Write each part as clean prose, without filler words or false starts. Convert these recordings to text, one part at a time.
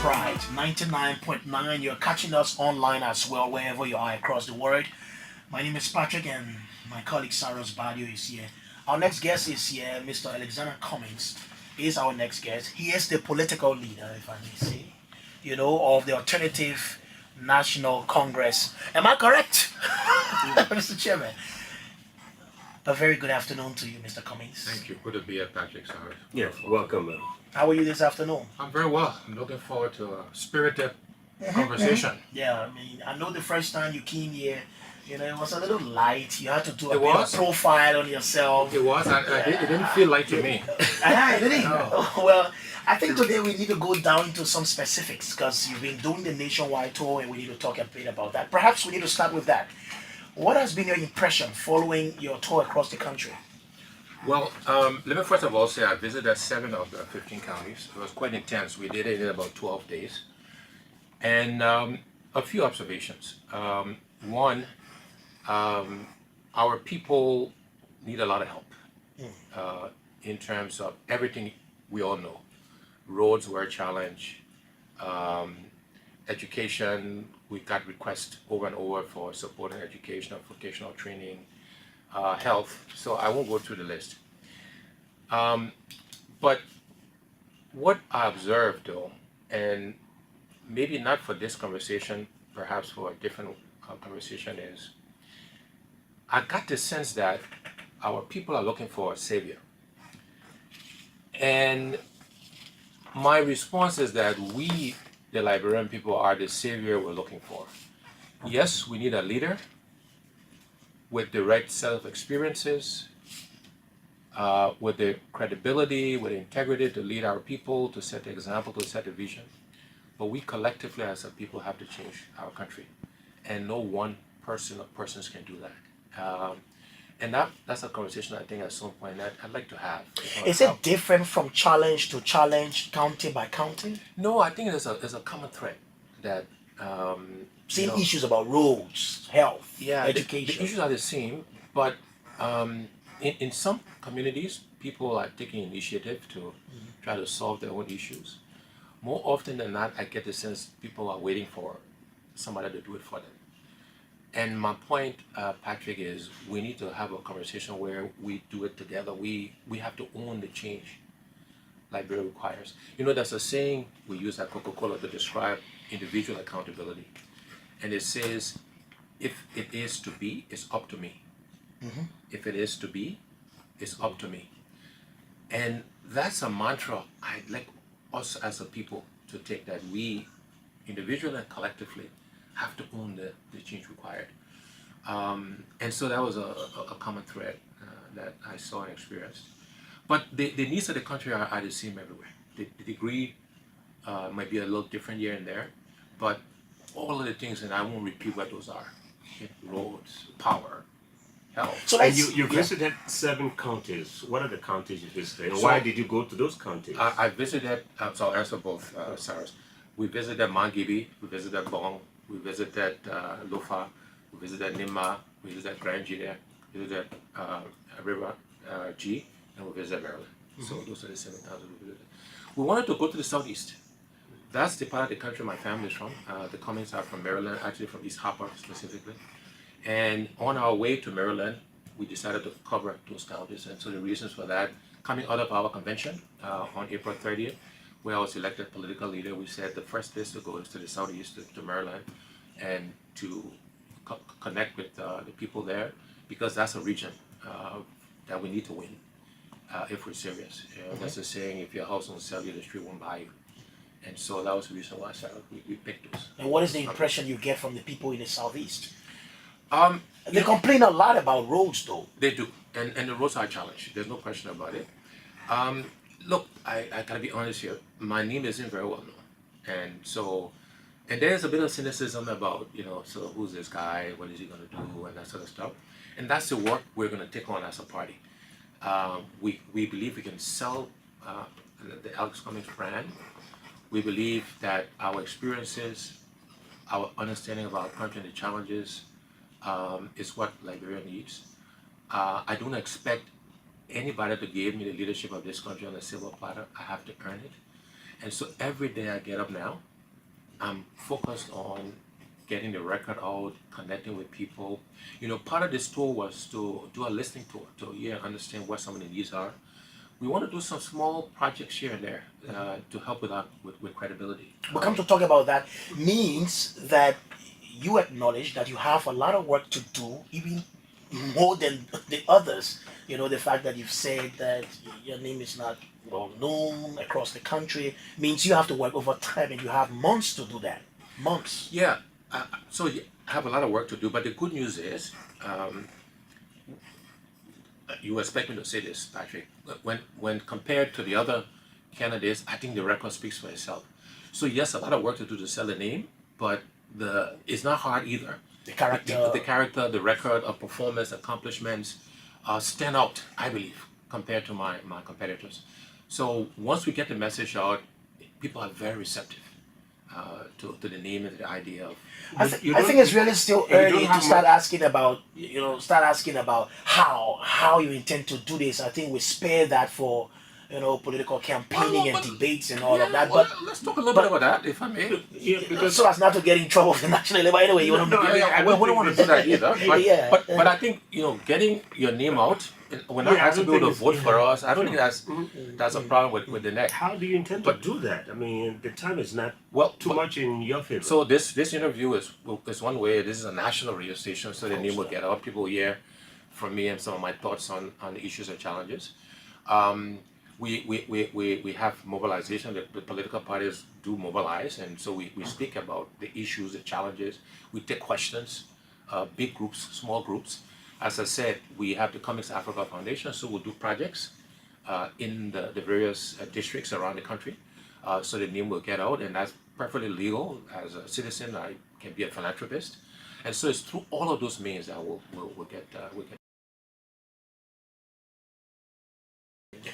Pride 99.9. You're catching us online as well, wherever you are across the world. My name is Patrick, and my colleague Saros Badio is here. Our next guest is here, Mr. Alexander Cummings. He is our next guest. He is the political leader, if I may say, of the Alternative National Congress. Am I correct, Mr. Chairman? A very good afternoon to you, Mr. Cummings. Thank you. Good to be here, Patrick. Sorry. Yes, welcome. How are you this afternoon? I'm very well. I'm looking forward to a spirited conversation. Yeah, I mean, I know the first time you came here, it was a little light. You had to do a It bit was? of profile on yourself. It was, and it didn't feel like to me. Really? No. Well, I think today we need to go down into some specifics because you've been doing the nationwide tour and we need to talk a bit about that. Perhaps we need to start with that. What has been your impression following your tour across the country? Well, let me first of all say I visited 7 of the 15 counties. It was quite intense. We did it in about 12 days. And a few observations. One, our people need a lot of help in terms of everything we all know. Roads were a challenge. Education, we got requests over and over for supporting education, vocational training, health. So I won't go through the list. But what I observed though, and maybe not for this conversation, perhaps for a different conversation, is I got the sense that our people are looking for a savior. And my response is that we, the Liberian people, are the savior we're looking for. Yes, we need a leader with the right set of experiences, with the credibility, with the integrity to lead our people, to set the example, to set the vision. But we collectively as a people have to change our country. And no one person or persons can do that. And that's a conversation I think at some point that I'd like to have. Is it different from challenge to challenge, county by county? No, I think there's a common thread that Same issues about roads, health, yeah, education. The issues are the same, but in some communities, people are taking initiative to try to solve their own issues. More often than not, I get the sense people are waiting for somebody to do it for them. And my point, Patrick, is we need to have a conversation where we do it together. We have to own the change Liberia requires. There's a saying we use at Coca-Cola to describe individual accountability. And it says, if it is to be, it's up to me. If it is to be, it's up to me. And that's a mantra I'd like us as a people to take, that we, individually and collectively, have to own the change required. And so that was a common thread that I saw and experienced. But the needs of the country are the same everywhere. The degree might be a little different here and there, but all of the things, and I won't repeat what those are: roads, power, health. So And you visited 7 counties. What are the counties you visited? And why did you go to those counties? I visited, so I'll answer both, Cyrus. We visited Mangibi, we visited Bong, we visited Lofa, we visited Nima, we visited Grand G, we visited River G, and we visited Maryland. So those are the 7 towns we visited. We wanted to go to the southeast. That's the part of the country my family is from. The Cummings are from Maryland, actually from East Harper specifically. And on our way to Maryland, we decided to cover those counties. And so the reasons for that, coming out of our convention on April 30th, where I was elected political leader, we said the first place to go is to the southeast, to Maryland, and to connect with the people there, because that's a region that we need to win if we're serious. That's a saying, if your house won't sell you, the street won't buy you. And so that was the reason why we picked those. And what is the impression you get from the people in the southeast? Um, They complain a lot about roads, though. They do, and the roads are a challenge. There's no question about it. Look, I gotta be honest here. My name isn't very well known, and there's a bit of cynicism about so who's this guy? What is he gonna do? And that sort of stuff. And that's the work we're gonna take on as a party. We believe we can sell the Alex Cummings brand. We believe that our experiences, our understanding of our country and the challenges, is what Liberia needs. I don't expect anybody to give me the leadership of this country on a silver platter. I have to earn it. And so every day I get up now, I'm focused on getting the record out, connecting with people. Part of this tour was to do a listening tour to understand what some of the needs are. We want to do some small projects here and there to help with that with credibility. But come to talk about that means that you acknowledge that you have a lot of work to do, even more than the others. The fact that you've said that your name is not well known across the country means you have to work over time, and you have months to do that. Months. Yeah, so I have a lot of work to do, but the good news is, you expect me to say this, Patrick. When compared to the other candidates, I think the record speaks for itself. So yes, a lot of work to do to sell the name, but it's not hard either. The character. The character, the record of performance, accomplishments, stand out, I believe, compared to my competitors. So once we get the message out, people are very receptive to the name and the idea of. I think it's really still early to start asking about how you intend to do this. I think we spare that for political campaigning and debates and all of that. But let's talk a little bit about that, if I may. because so as not to get in trouble with the national level. Anyway, you want to. We don't want to do that either. But, Yeah. but I think getting your name out. We're not asking people to vote for us. I don't think that's a problem with the next. How do you intend to do that? I mean, the time is not too much in your favor. So this interview is one way. This is a national radio station, so the name will get out. People hear from me and some of my thoughts on the issues and challenges. We have mobilization. The political parties do mobilize, and so we speak about the issues, the challenges. We take questions, big groups, small groups. As I said, we have the Comics Africa Foundation, so we'll do projects in the various districts around the country, so the name will get out, and that's perfectly legal. As a citizen, I can be a philanthropist, and so it's through all of those means that we'll get.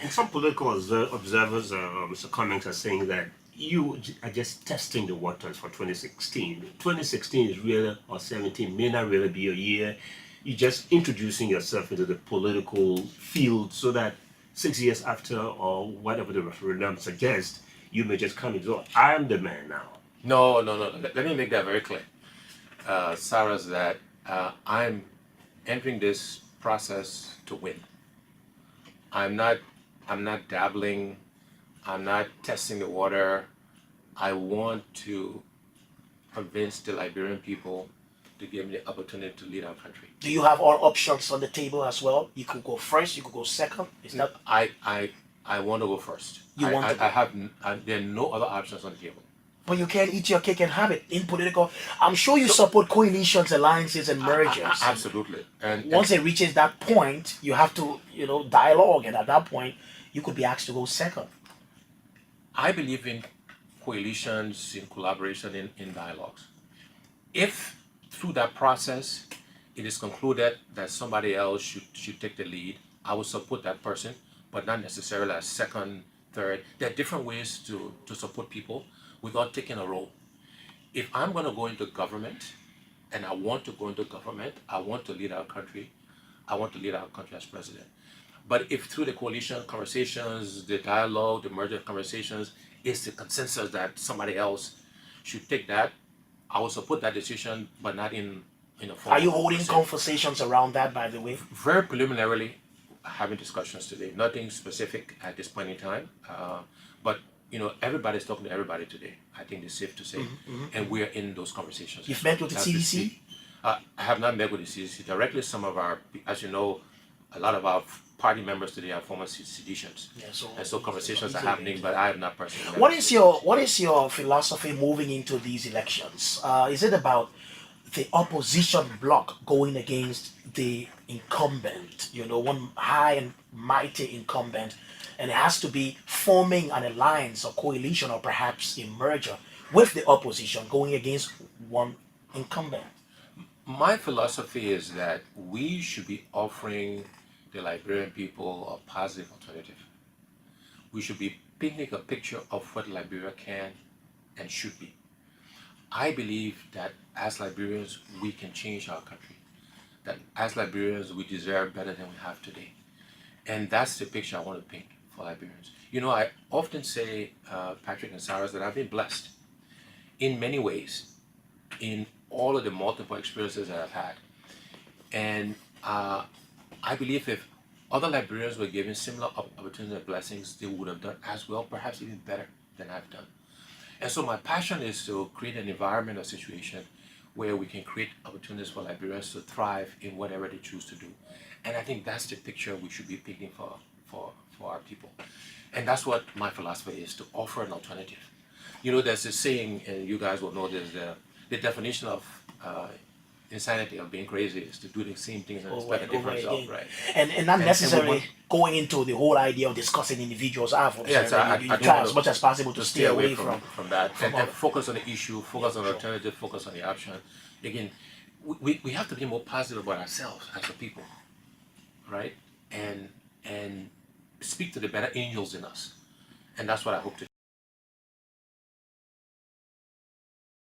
And some political observers, Mr. Cummings, are saying that you are just testing the waters for 2016. 2016 is really, or 17 may not really be a year. You're just introducing yourself into the political field so that 6 years after, or whatever the referendum suggests, you may just come and go, I'm the man now. No. Let me make that very clear, Sarah's, that I'm entering this process to win. I'm not dabbling. I'm not testing the water. I want to convince the Liberian people to give me the opportunity to lead our country. Do you have all options on the table as well? You could go first. You could go second. Is that? I want to go first. You want to? There are no other options on the table. But you can't eat your cake and have it in political. I'm sure you support coalitions, alliances, and mergers. Absolutely. And once it reaches that point, you have to, dialogue, and at that point, you could be asked to go second. I believe in coalitions, in collaboration, in dialogues. If through that process it is concluded that somebody else should take the lead, I will support that person, but not necessarily as second, third. There are different ways to support people without taking a role. If I'm going to go into government, and I want to go into government, I want to lead our country, I want to lead our country as president. But if through the coalition conversations, the dialogue, the merger conversations, is the consensus that somebody else should take that, I will support that decision, but not in a form. Are you holding conversations around that, by the way? Very preliminarily, having discussions today. Nothing specific at this point in time, but everybody's talking to everybody today. I think it's safe to say, and we're in those conversations. You've met with the CDC? I have not met with the CDC directly. Some of our, as you know, a lot of our party members today are former seditionists, and so conversations are happening. But I have not personally met. What is your philosophy moving into these elections? Is it about the opposition bloc going against the incumbent? One high and mighty incumbent, and it has to be forming an alliance or coalition or perhaps a merger with the opposition going against one incumbent. My philosophy is that we should be offering the Liberian people a positive alternative. We should be painting a picture of what Liberia can and should be. I believe that as Liberians, we can change our country. That as Liberians, we deserve better than we have today. And that's the picture I want to paint for Liberians. I often say, Patrick and Sarah, that I've been blessed. in many ways, in all of the multiple experiences that I've had. And I believe if other Liberians were given similar opportunities and blessings, they would have done as well, perhaps even better than I've done. And so my passion is to create an environment or situation where we can create opportunities for Liberians to thrive in whatever they choose to do. And I think that's the picture we should be painting for our people. And that's what my philosophy is, to offer an alternative. You know, there's this saying, and you guys will know this, the definition of insanity, of being crazy, is to do the same things and over expect a and over different result, again, right? and not And we necessarily want, going into the whole idea of discussing individuals. I've yeah, observed so that you I don't try want as much as possible to to stay stay away away from that, from and other. focus on the issue, Yeah, focus on the sure. alternative, focus on the option. Again, we have to be more positive about ourselves as a people, right? And speak to the better angels in us. And that's what I hope to do.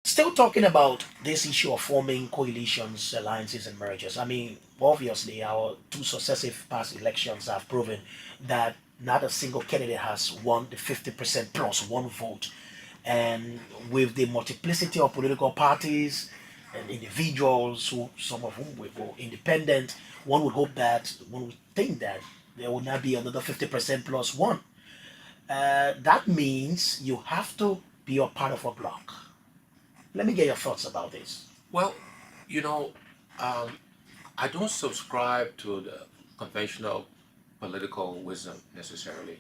Still talking about this issue of forming coalitions, alliances, and mergers. I mean, obviously, our two successive past elections have proven that not a single candidate has won the 50% plus one vote. And with the multiplicity of political parties and individuals, who some of whom will go independent, one would think that there will not be another 50% plus one. That means you have to be a part of a bloc. Let me get your thoughts about this. Well, you know, um, I don't subscribe to the conventional political wisdom necessarily.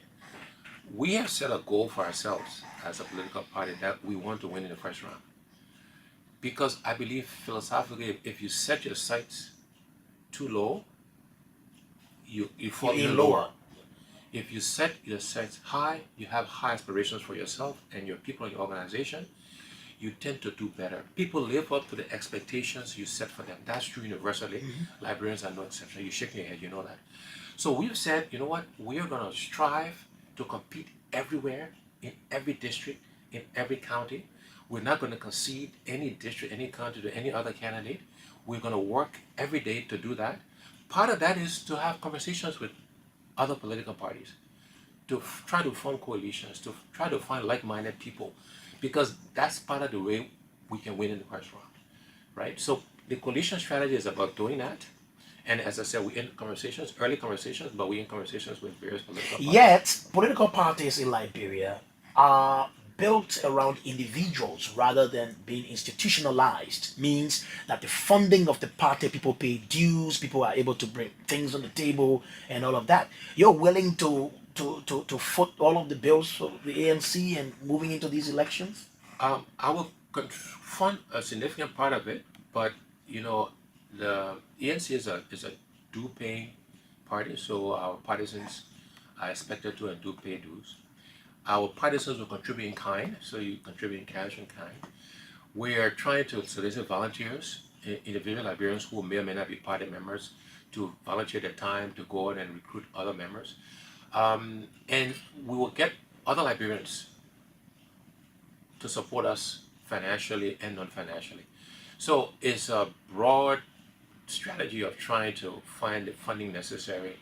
We have set a goal for ourselves as a political party that we want to win in the first round. Because I believe philosophically, if you set your sights too low, you You fall aim even lower. lower. If you set your sights high, you have high aspirations for yourself and your people in your organization, you tend to do better. People live up to the expectations you set for them. That's true universally. Librarians are no exception. You're shaking your head, you know that. So we've said, you know what, we are going to strive to compete everywhere, in every district, in every county. We're not going to concede any district, any county to any other candidate. We're going to work every day to do that. Part of that is to have conversations with other political parties, to try to form coalitions, to try to find like-minded people, because that's part of the way we can win in the first round, right? So the coalition strategy is about doing that. And as I said, we in conversations, early conversations, but we in conversations with various political parties. Yet, political parties in Liberia are built around individuals rather than being institutionalized. Means that the funding of the party, people pay dues, people are able to bring things on the table, and all of that. You're willing to foot all of the bills for the ANC and moving into these elections? I will fund a significant part of it, but you know, the ENC is a due paying party, so our partisans are expected to and do pay dues. Our partisans will contribute in kind, so you contribute in cash and kind. We are trying to solicit volunteers, individual Liberians who may or may not be party members, to volunteer their time to go out and recruit other members. And we will get other Liberians to support us financially and non-financially. So it's a broad strategy of trying to find the funding necessary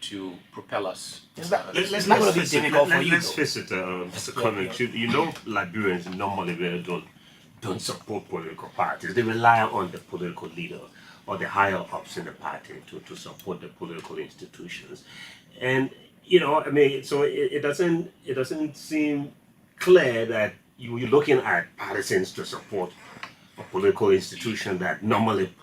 to propel us. It's not going to be difficult for you, let's though. face it, Mr. Yeah, Cummings. yeah. You know, Liberians normally really don't support political parties. They rely on the political leader or the higher ups in the party to support the political institutions. And you know, I mean, so it doesn't seem clear that you're looking at partisans to support a political institution that normally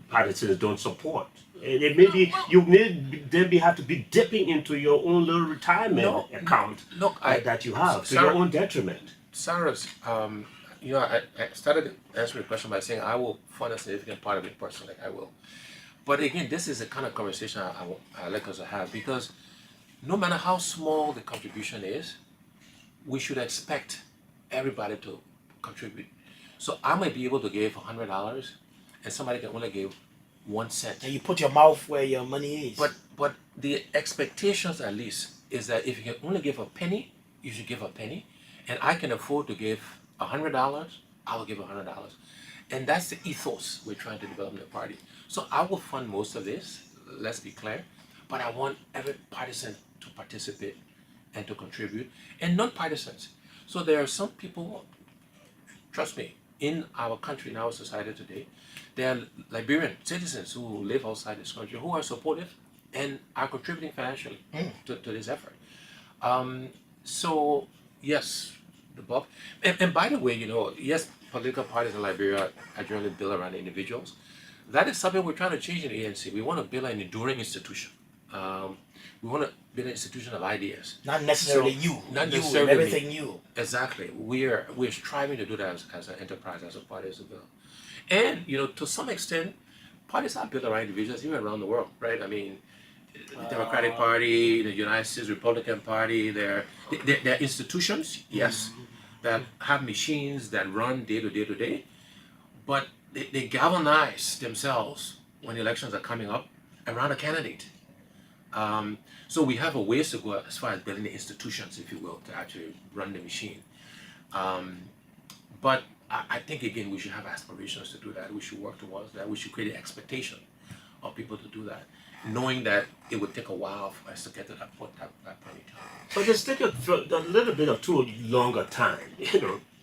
partisans don't support. And it may be you may then have to be dipping into your own little retirement No, account look, that you have to your own detriment. Sarah's, you know, I started answering the question by saying I will fund a significant part of it personally. I will. But again, this is the kind of conversation I like us to have, because no matter how small the contribution is, we should expect everybody to contribute. So I might be able to give $100, and somebody can only give 1 cent. And you put your mouth where your money is. But the expectations at least is that if you can only give a penny, you should give a penny, and I can afford to give $100, I will give $100, and that's the ethos we're trying to develop in the party. So I will fund most of this. Let's be clear, but I want every partisan to participate and to contribute, and non-partisans. So there are some people trust me, in our country, in our society today, there are Liberian citizens who live outside this country who are supportive and are contributing financially to this effort. Um, so yes, the bulk. And by the way, yes, political parties in Liberia are generally built around individuals. That is something we're trying to change in the ANC. We want to build an enduring institution. Um, we want to build an institution of ideas. Not necessarily So you. not You, necessarily me. everything you. Exactly. We're striving to do that as an enterprise, as a party, as a bill. And to some extent, parties are built around individuals, even around the world, right? I mean, the Democratic Party, the United States Republican Party, they're institutions, yes, that have machines that run day to day to day, but they galvanize themselves when elections are coming up around a candidate. So we have a ways to go as far as building the institutions, if you will, to actually run the machine. But I think again we should have aspirations to do that. We should work towards that. We should create an expectation of people to do that, knowing that it would take a while for us to get to that point in time. But just take a little bit of too longer time.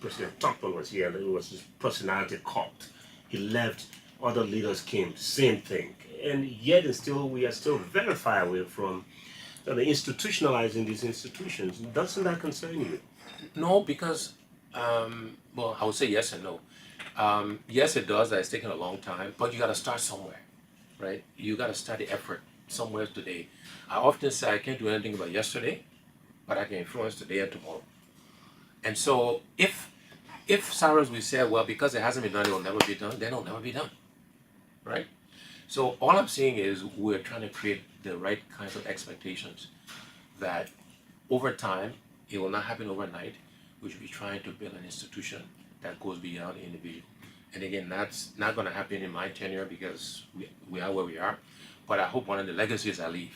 President Tupman was here, and it was his personality cult. He left, other leaders came, same thing. And yet we are still very far away from institutionalizing these institutions. Doesn't that concern you? No, because well, I would say yes and no. Yes, it does. It's taken a long time, but you got to start somewhere, right? You got to start the effort somewhere today. I often say I can't do anything about yesterday, but I can influence today and tomorrow. And so if Cyrus we say, well, because it hasn't been done, it will never be done, then it'll never be done, right? So all I'm saying is we're trying to create the right kinds of expectations that over time, it will not happen overnight. We should be trying to build an institution that goes beyond the individual. And again, that's not going to happen in my tenure because we are where we are. But I hope one of the legacies I leave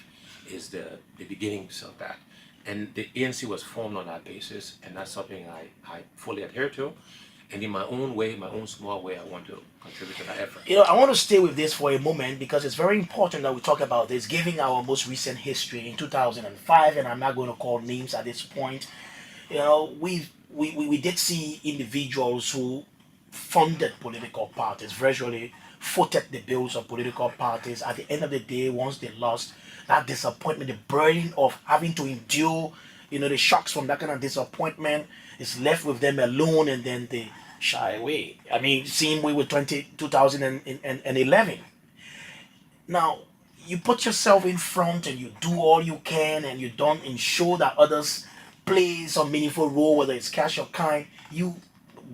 is the beginnings of that. And the ANC was formed on that basis, and that's something I fully adhere to. And in my own way, my own small way, I want to contribute to that effort. I want to stay with this for a moment because it's very important that we talk about this, giving our most recent history in 2005, and I'm not going to call names at this point. We did see individuals who funded political parties, virtually footed the bills of political parties. At the end of the day, once they lost, that disappointment, the burden of having to endure, the shocks from that kind of disappointment is left with them alone, and then they shy away. I mean, same way with 2011. Now, you put yourself in front and you do all you can and you don't ensure that others play some meaningful role, whether it's cash or kind. You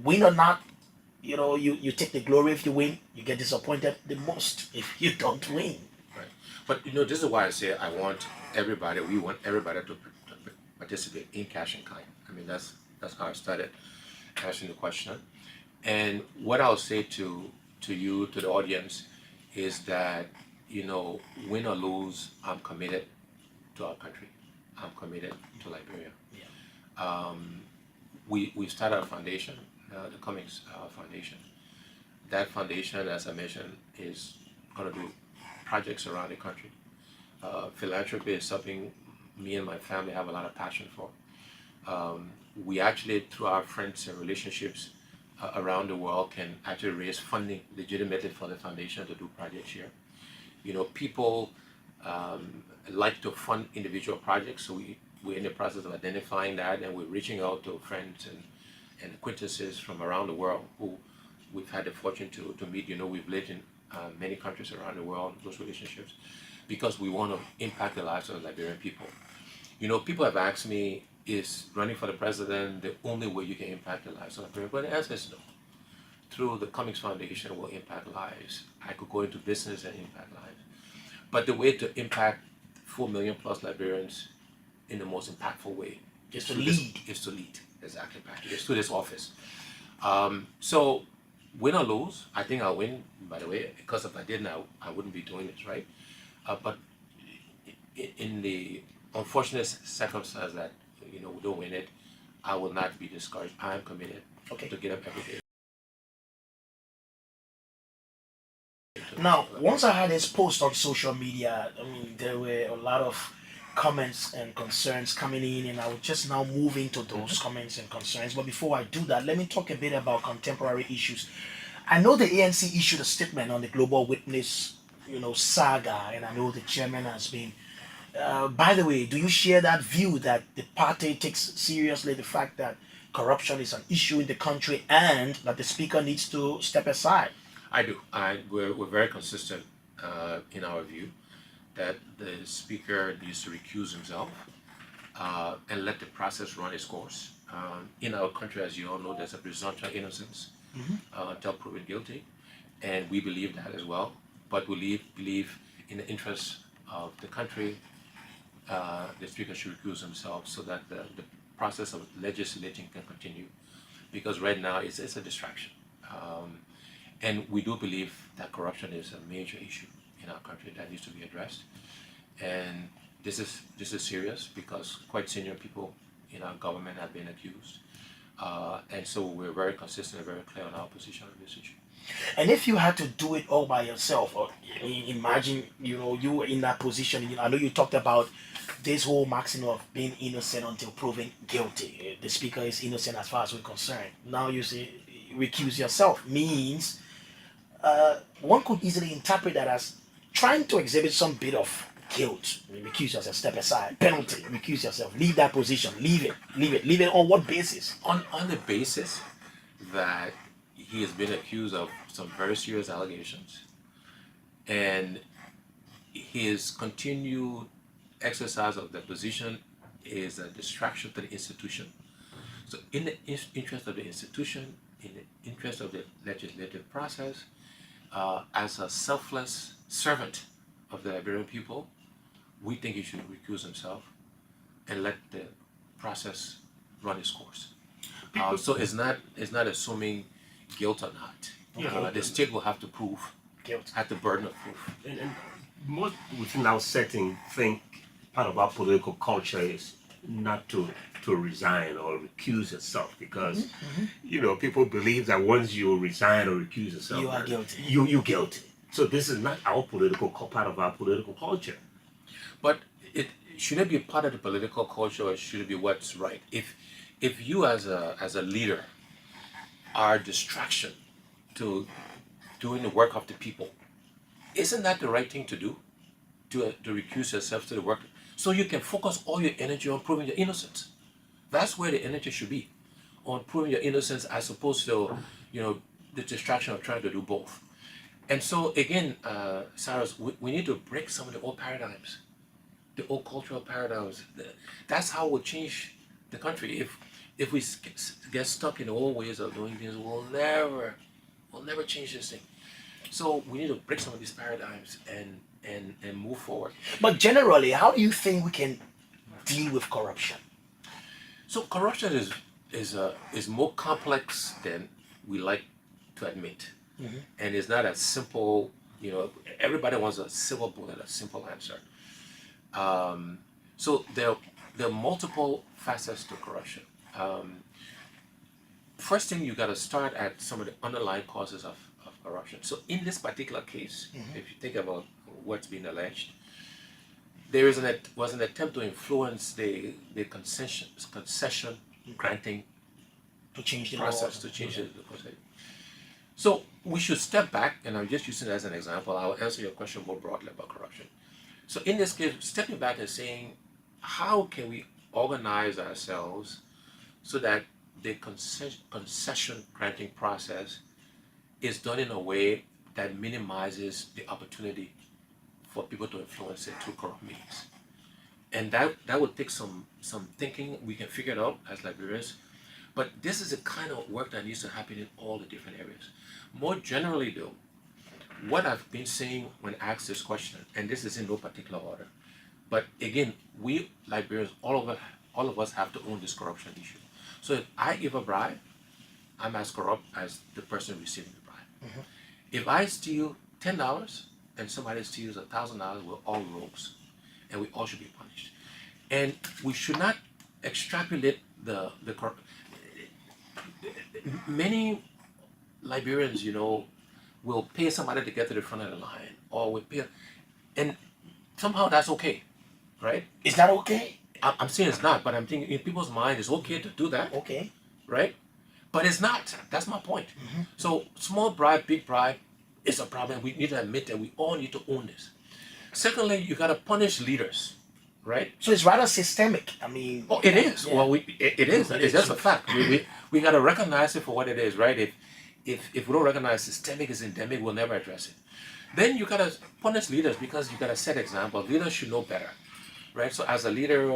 win or not, you take the glory if you win. You get disappointed the most if you don't win. Right. But this is why I say we want everybody to participate in cash and kind. I mean, that's how I started answering the question. And what I'll say to you, to the audience, is that, win or lose, I'm committed to our country. I'm committed to Liberia. Yeah. We started a foundation, the Cummings Foundation. That foundation, as I mentioned, is going to do projects around the country. Philanthropy is something me and my family have a lot of passion for. We actually, through our friends and relationships around the world, can actually raise funding legitimately for the foundation to do projects here. People like to fund individual projects, so we're in the process of identifying that, and we're reaching out to friends and acquaintances from around the world who we've had the fortune to meet. We've lived in many countries around the world, those relationships, because we want to impact the lives of the Liberian people. People have asked me, is running for the president the only way you can impact the lives of the Liberian people? But the answer is no. Through the Cummings Foundation will impact lives. I could go into business and impact lives. But the way to impact 4 million plus Liberians in the most impactful way Is to lead. Is to lead, exactly, Patrick. It's to this office. So win or lose, I think I'll win, by the way, because if I didn't, I wouldn't be doing this, right? But in the unfortunate circumstance that we don't win it, I will not be discouraged. I am committed to get up every day. Now, once I had this post on social media, I mean, there were a lot of comments and concerns coming in, and I will just now move into those comments and concerns. But before I do that, let me talk a bit about contemporary issues. I know the ANC issued a statement on the Global Witness, saga, and I know the chairman has been. By the way, do you share that view that the party takes seriously the fact that corruption is an issue in the country and that the speaker needs to step aside? I do. We're very consistent in our view that the speaker needs to recuse himself and let the process run its course. In our country, as you all know, there's a presumption of innocence until proven guilty, and we believe that as well. But we believe in the interest of the country, the speaker should recuse himself so that the process of legislating can continue. Because right now it's a distraction. And we do believe that corruption is a major issue in our country that needs to be addressed. And this is serious because quite senior people in our government have been accused. And so we're very consistent and very clear on our position on this issue. And if you had to do it all by yourself, or imagine, you were in that position. I know you talked about this whole maximum of being innocent until proven guilty. The speaker is innocent as far as we're concerned. Now you say recuse yourself means one could easily interpret that as trying to exhibit some bit of guilt. Recuse yourself, step aside, penalty, recuse yourself, leave that position, leave it. On what basis? On the basis that he has been accused of some very serious allegations, and his continued exercise of the position is a distraction to the institution. So, in the interest of the institution, in the interest of the legislative process, as a selfless servant of the Liberian people, we think he should recuse himself and let the process run its course. So it's not assuming guilt or not. Yeah. The state will have to prove, Guilt. have the burden of proof. And most within our setting think part of our political culture is not to resign or recuse yourself because people believe that once you resign or recuse yourself, You are guilty. You're guilty. So this is not our part of our political culture. But it should it be part of the political culture, or should it be what's right? If you as a leader are a distraction to doing the work of the people, isn't that the right thing to do? To recuse yourself to the work, so you can focus all your energy on proving your innocence. That's where the energy should be, on proving your innocence, as opposed to the distraction of trying to do both. And so again, Cyrus, we need to break some of the old paradigms, the old cultural paradigms. That's how we'll change the country. If we get stuck in the old ways of doing things, we'll never change this thing. So we need to break some of these paradigms and move forward. But generally, how do you think we can deal with corruption? So corruption is more complex than we like to admit, and it's not as simple. Everybody wants a silver bullet, a simple answer. So there are multiple facets to corruption. First thing, you got to start at some of the underlying causes of corruption. So in this particular case, if you think about what's being alleged, there was an attempt to influence the concession granting To change the process, law? to change the process. So we should step back, and I'm just using it as an example. I'll answer your question more broadly about corruption. So in this case, stepping back and saying, how can we organize ourselves so that the concession granting process is done in a way that minimizes the opportunity for people to influence it through corrupt means. And that would take some thinking. We can figure it out as Liberians. But this is the kind of work that needs to happen in all the different areas. More generally though, what I've been saying when asked this question, and this is in no particular order, but again, we Liberians, all of us have to own this corruption issue. So if I give a bribe, I'm as corrupt as the person receiving the bribe. If I steal $10 and somebody steals $1,000, we're all rogues, and we all should be punished. And we should not extrapolate the many Liberians, will pay somebody to get to the front of the line, or will pay, and somehow that's okay, right? Is that okay? I'm saying it's not, but I'm thinking in people's mind it's okay to do that, Okay. right? But it's not. That's my point. So small bribe, big bribe is a problem. We need to admit that we all need to own this. Secondly, you got to punish leaders, right? So it's rather systemic. I mean, Oh, it is. yeah. Well, it is. It It's is. just a fact. We got to recognize it for what it is, right? If we don't recognize systemic is endemic, we'll never address it. Then you got to punish leaders because you got to set examples. Leaders should know better, right? So as a leader,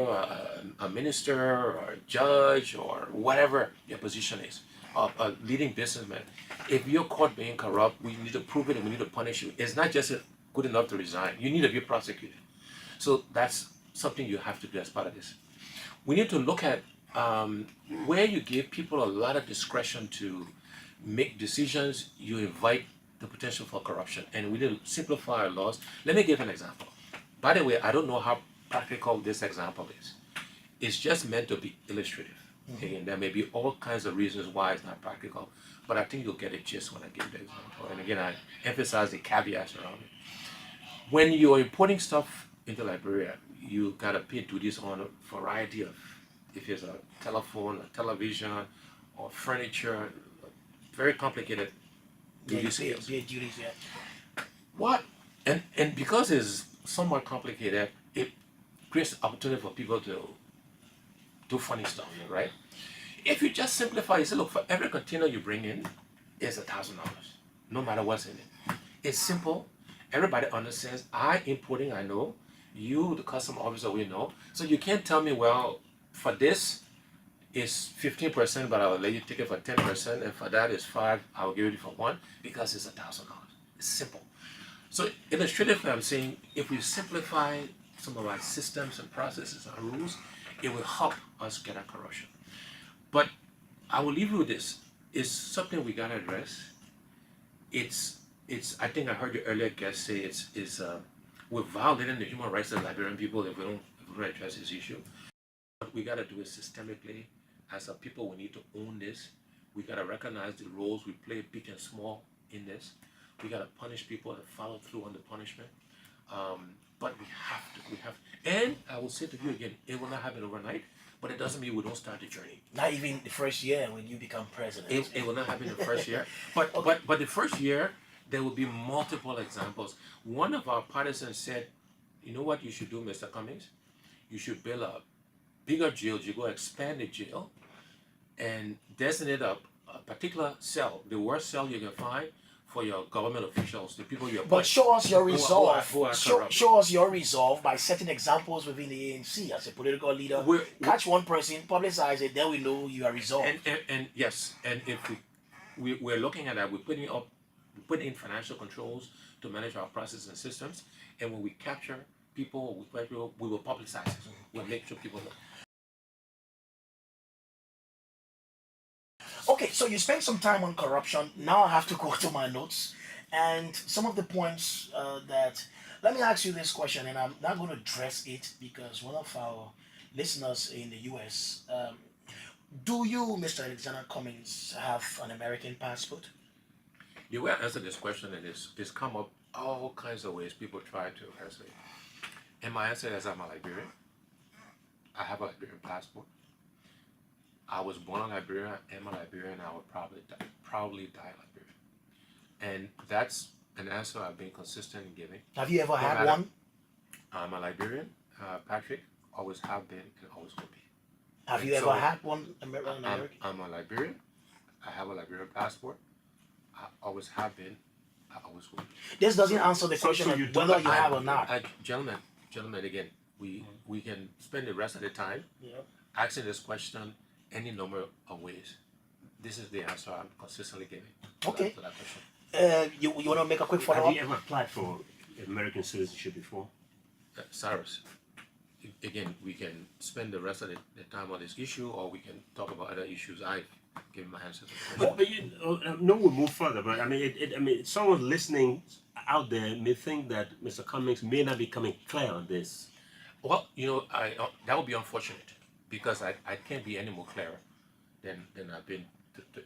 a minister, or a judge, or whatever your position is, a leading businessman, if you're caught being corrupt, we need to prove it and we need to punish you. It's not just good enough to resign. You need to be prosecuted. So that's something you have to do as part of this. We need to look at where you give people a lot of discretion to make decisions, you invite the potential for corruption. And we need to simplify our laws. Let me give an example. By the way, I don't know how practical this example is. It's just meant to be illustrative. Okay? And there may be all kinds of reasons why it's not practical, but I think you'll get a gist when I give the example. And again, I emphasize the caveats around it. When you're importing stuff into Liberia, you gotta pay duties on a variety of, if it's a telephone, a television, or furniture, very complicated duty scales. Duties, yeah. What? And because it's somewhat complicated, it creates opportunity for people to do funny stuff, right? If you just simplify, you say, look, for every container you bring in, it's $1,000, no matter what's in it. It's simple. Everybody understands. I importing, I know. You, the customs officer, we know. So you can't tell me, well, for this, it's 15%, but I'll let you take it for 10%, and for that is 5, I'll give it for 1, because it's $1,000. It's simple. So illustratively, I'm saying if we simplify some of our systems and processes and rules, it will help us get at corruption. But I will leave you with this. It's something we gotta address. It's I think I heard your earlier guest say we're violating the human rights of Liberian people if we don't address this issue. But we gotta do it systemically. As a people, we need to own this. We gotta recognize the roles we play, big and small, in this. We gotta punish people and follow through on the punishment. But we have to. And I will say to you again, it will not happen overnight, but it doesn't mean we don't start the journey. Not even the first year when you become president. It will not happen the first year. But the first year, there will be multiple examples. One of our partisans said, you know what you should do, Mr. Cummings? You should build a bigger jail. You go expand the jail and designate a particular cell, the worst cell you can find for your government officials, the people you appoint. But show us your resolve. Who are Show us your resolve by setting examples within the ANC as a political leader. Catch one person, publicize it, then we know you are resolved. And yes, and if we're looking at that, we're putting in financial controls to manage our processes and systems, and when we capture people, we will publicize it. We'll make sure people know. Okay, so you spent some time on corruption. Now I have to go to my notes and some of the points that. Let me ask you this question, and I'm not going to address it because one of our listeners in the US. Do you, Mr. Alexander Cummings, have an American passport? The way I answer this question is it's come up all kinds of ways. People try to answer it. And my answer is I'm a Liberian. I have a Liberian passport. I was born in Liberia, I am a Liberian, I will probably die Liberian. And that's an answer I've been consistent in giving. Have you ever had matter. one? I'm a Liberian, Patrick, always have been and always will be. Have you ever had one American? I'm a Liberian, I have a Liberian passport, I always have been, I always will be. This doesn't answer the question of whether you have or not. Gentlemen, again, we can spend the rest of the time asking this question any number of ways. This is the answer I'm consistently giving Okay. to that question. You want to make a quick follow-up? Have you ever applied for American citizenship before? Cyrus, again, we can spend the rest of the time on this issue, or we can talk about other issues. I've given my answers. But no, we'll move further. But I mean, someone listening out there may think that Mr. Cummings may not be coming clear on this. Well, that would be unfortunate because I can't be any more clearer than I've been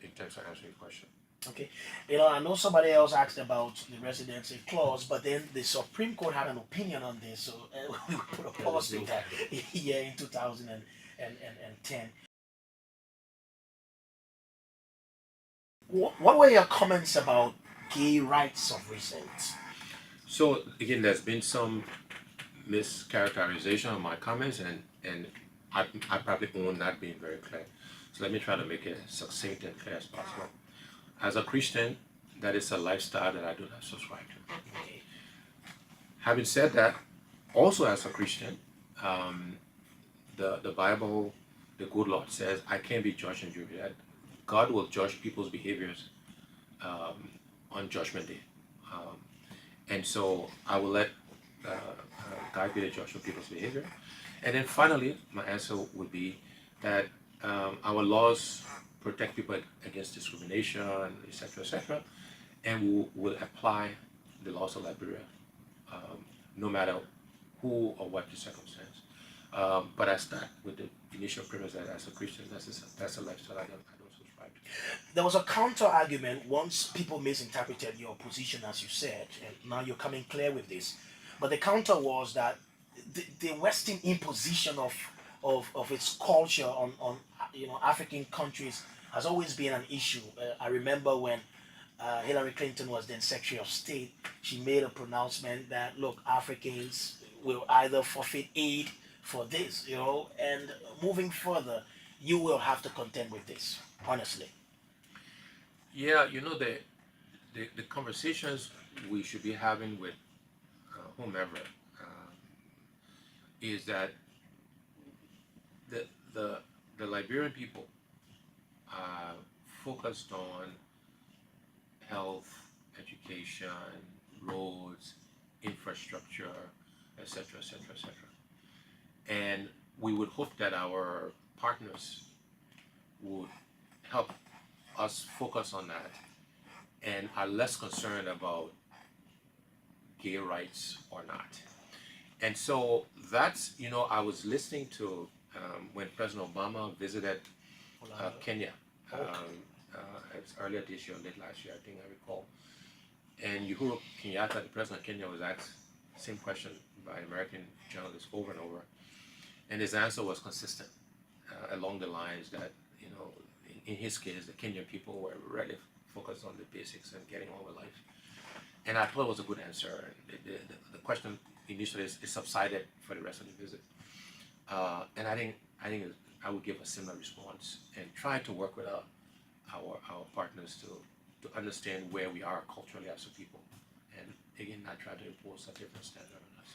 in terms of answering your question. Okay. I know somebody else asked about the residency clause, but then the Supreme Court had an opinion on this, so we put a Yeah, the pause to thing. that. Yeah, in 2010. What were your comments about gay rights of recent? So again, there's been some mischaracterization of my comments, and I probably own not being very clear. So let me try to make it as succinct and clear as possible. As a Christian, that is a lifestyle that I do not subscribe to. Okay. Having said that, also as a Christian, the Bible, the good Lord says, I can't be judged and jury. That God will judge people's behaviors on Judgment Day. Um, and so I will let God be the judge of people's behavior. And then finally, my answer would be that our laws protect people against discrimination, etc., and will apply the laws of Liberia, no matter who or what the circumstance. But I start with the initial premise that as a Christian, that's a lifestyle I don't subscribe to. There was a counter argument once people misinterpreted your position, as you said, and now you're coming clear with this. But the counter was that the Western imposition of its culture on African countries has always been an issue. I remember when Hillary Clinton was then Secretary of State, she made a pronouncement that look, Africans will either forfeit aid for this, and moving further, you will have to contend with this, honestly. Yeah, the conversations we should be having with whomever is that the the the Liberian people are focused on health, education, roads, infrastructure, etc., etc., etc. And we would hope that our partners would help us focus on that and are less concerned about gay rights or not. And so that's, I was listening to when President Obama visited Kenya. Okay. It's earlier this year, late last year, I think I recall. And Uhuru Kenyatta, the president of Kenya, was asked the same question by American journalists over and over. And his answer was consistent along the lines that, in his case, the Kenyan people were really focused on the basics and getting on with life. And I thought it was a good answer. The question initially is subsided for the rest of the visit. And I think I would give a similar response and try to work with our partners to understand where we are culturally as a people, and again, not try to impose a different standard on us.